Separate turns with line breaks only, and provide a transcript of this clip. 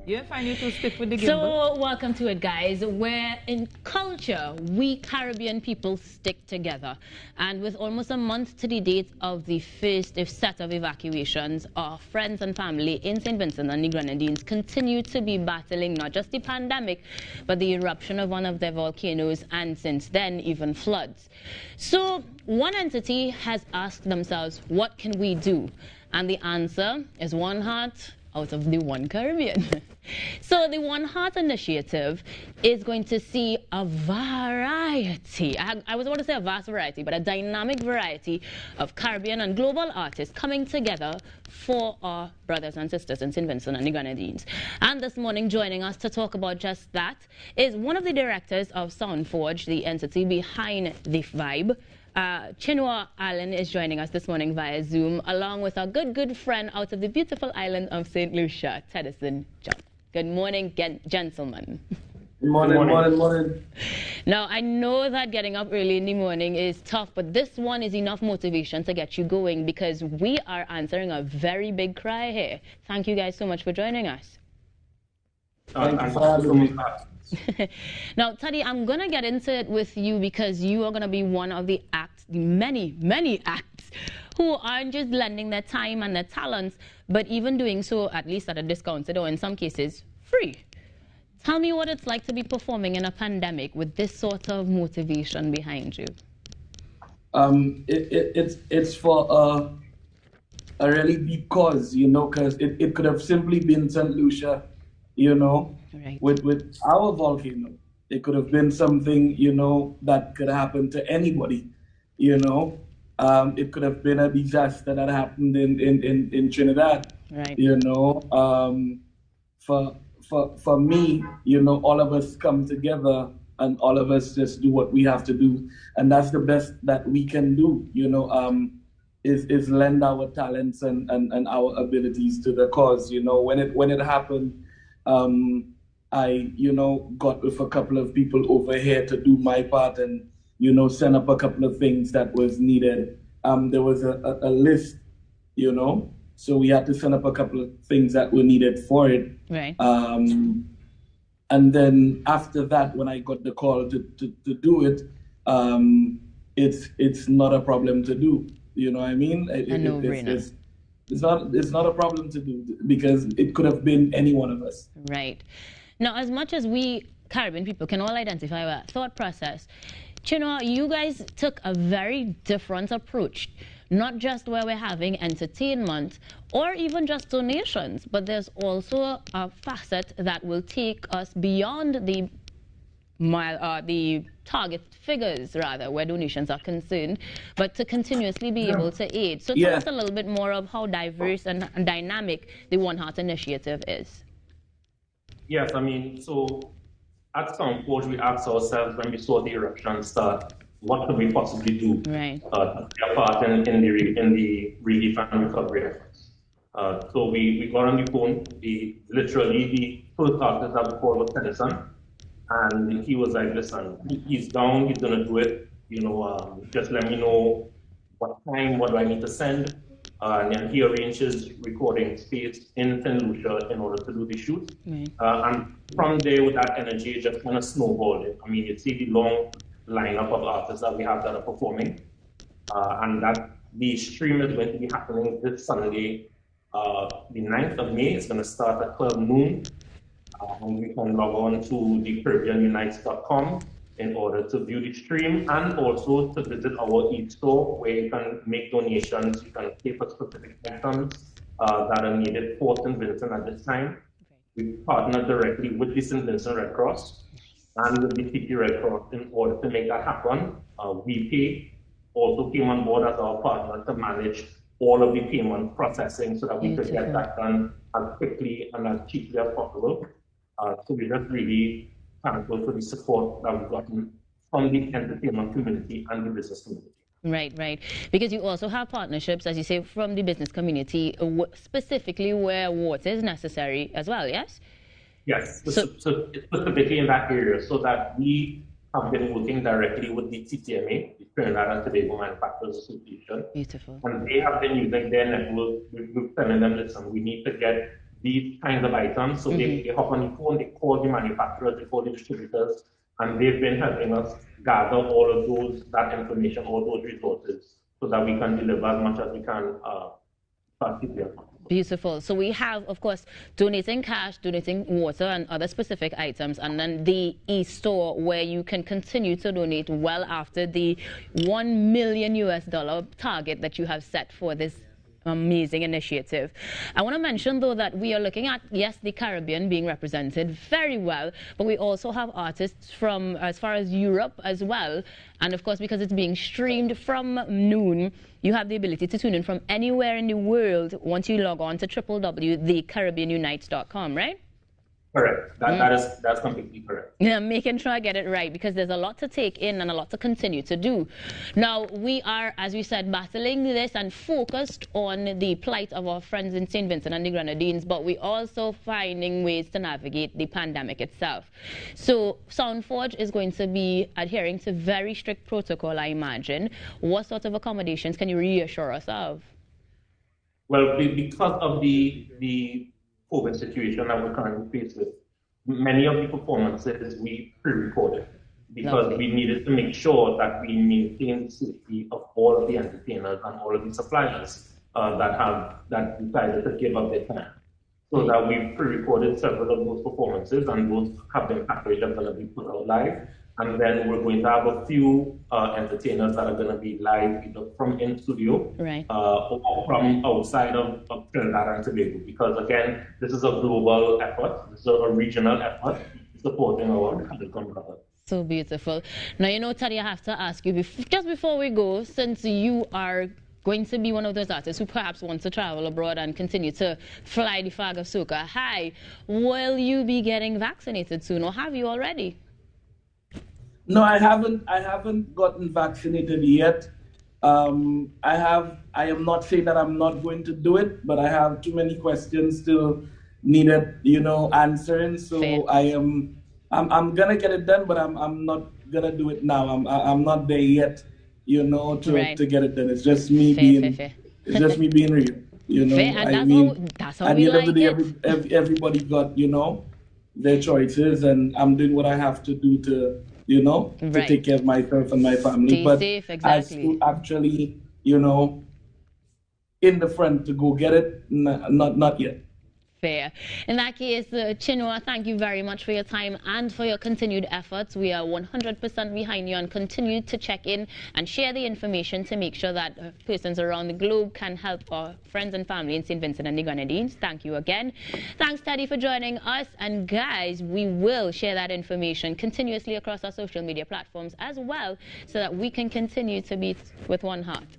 You find you to stick with the gimbal.
So, welcome to it, guys, where in culture, we Caribbean people stick together. And with almost a month to the date of the first set of evacuations, our friends and family in St. Vincent and the Grenadines continue to be battling not just the pandemic, but the eruption of one of their volcanoes, and since then, even floods. So, one entity has asked themselves, what can we do? And the answer is one heart out of the one Caribbean. So the One Heart Initiative is going to see a variety, I was about to say a vast variety, but a dynamic variety of Caribbean and global artists coming together for our brothers and sisters in St. Vincent and the Grenadines. And this morning, joining us to talk about just that is one of the directors of Soundforge, the entity behind the Vibe. Chinua Allen is joining us this morning via Zoom, along with our good friend out of the beautiful island of St. Lucia, Teddyson John. Good morning, gentlemen.
Good morning.
Now, I know that getting up early in the morning is tough, but this one is enough motivation to get you going, because we are answering a very big cry here. Thank you guys so much for joining us.
Thank you for having me.
Now, Teddy, I'm going to get into it with you because you are going to be one of the acts, the many acts, who aren't just lending their time and their talents, but even doing so at least at a discounted or in some cases free. Tell me what it's like to be performing in a pandemic with this sort of motivation behind you.
It's for a really big cause, you know, because it could have simply been St. Lucia, you know,
right,
with our volcano. It could have been something, you know, that could happen to anybody, you know. It could have been a disaster that happened in Trinidad,
right,
you know. For me, you know, all of us come together and all of us just do what we have to do. And that's the best that we can do, you know, is lend our talents and our abilities to the cause. You know, when it happened, I, you know, got with a couple of people over here to do my part and, you know, send up a couple of things that was needed. There was a list, you know, so we had to send up a couple of things that were needed for it.
right.
And then after that, when I got the call to do it, it's not a problem to do. You know what I mean? It's not a problem to do because it could have been any one of us.
Right. Now, as much as we Caribbean people can all identify that thought process, Chinua, you guys took a very different approach. Not just where we're having entertainment or even just donations, but there's also a facet that will take us beyond the target figures, rather, where donations are concerned, but to continuously be able to aid. So tell us a little bit more of how diverse and dynamic the One Heart Initiative is.
Yes, I mean, so at Soundforge, we asked ourselves when we saw the eruption start, what could we possibly do to play a part in the relief and recovery efforts? So we got on the phone. Literally, the first artist that we called was Teddyson, and he was like, listen, he's down, he's going to do it. You know, just let me know what time, what do I need to send. And then he arranges recording space in St. Lucia in order to do the shoot. And from there, with that energy, it just kind of snowballed it. I mean, you see the long lineup of artists that we have that are performing, and that the stream is going to be happening this Sunday, the 9th of May. It's going to start at 12 noon, and you can log on to the CaribbeanUnites.com in order to view the stream and also to visit our e-store where you can make donations. You can pay for specific items that are needed for St. Vincent at this time. We partner directly with the St. Vincent Red Cross and with the Tiki Red Cross in order to make that happen. We also came on board as our partner to manage all of the payment processing so that we could get that done as quickly and as cheaply as possible. So we're just really thankful for the support that we've gotten from the entertainment community and the business community.
Right. Because you also have partnerships, as you say, from the business community, specifically where water is necessary as well, yes?
Yes, so specifically in that area, so that we have been working directly with the TTMA, the Trinidad and Tobago Manufacturers Association.
Beautiful.
And they have been using their network. We're telling them, listen, we need to get these kinds of items. So they hop on the phone, they call the manufacturers, they call the distributors, and they've been helping us gather all of that information, all those resources, so that we can deliver as much as we can
Beautiful. So we have, of course, donating cash, donating water and other specific items, and then the e-store where you can continue to donate well after the $1 million target that you have set for this amazing initiative. I want to mention, though, that we are looking at, yes, the Caribbean being represented very well, but we also have artists from as far as Europe as well. And, of course, because it's being streamed from noon, you have the ability to tune in from anywhere in the world once you log on to www.thecaribbeanunites.com, right?
Correct. That's completely correct.
Yeah, making sure I get it right, because there's a lot to take in and a lot to continue to do. Now, we are, as we said, battling this and focused on the plight of our friends in St. Vincent and the Grenadines, but we're also finding ways to navigate the pandemic itself. So Soundforge is going to be adhering to very strict protocol, I imagine. What sort of accommodations can you reassure us of?
Well, because of the COVID situation that we're currently faced with, many of the performances we pre-recorded because we needed to make sure that we maintain the safety of all of the entertainers and all of the suppliers that decided to give up their time. So that we've pre-recorded several of those performances, and those have been packaged and going to be put out live. And then we're going to have a few entertainers that are going to be live either from in studio or from outside of Trinidad and Tobago. Because again, this is a global effort. This is a regional effort supporting our Caribbean brothers.
So beautiful. Now, you know, Teddy, I have to ask you, just before we go, since you are going to be one of those artists who perhaps wants to travel abroad and continue to fly the flag of soca high, will you be getting vaccinated soon, or have you already?
No, I haven't gotten vaccinated yet. I am not saying that I'm not going to do it, but I have too many questions still needed, answering. So I'm gonna get it done, but I'm not gonna do it now. I'm not there yet, to get it done. It's just me being real.
That's how we like it.
Everybody got, their choices, and I'm doing what I have to do to take care of myself and my family.
Stay
but
safe, exactly.
I actually, in the front to go get it, not yet.
Fair. In that case, Chinua, thank you very much for your time and for your continued efforts. We are 100% behind you, and continue to check in and share the information to make sure that persons around the globe can help our friends and family in St. Vincent and the Grenadines. Thank you again. Thanks, Teddy, for joining us. And guys, we will share that information continuously across our social media platforms as well, so that we can continue to beat with one heart.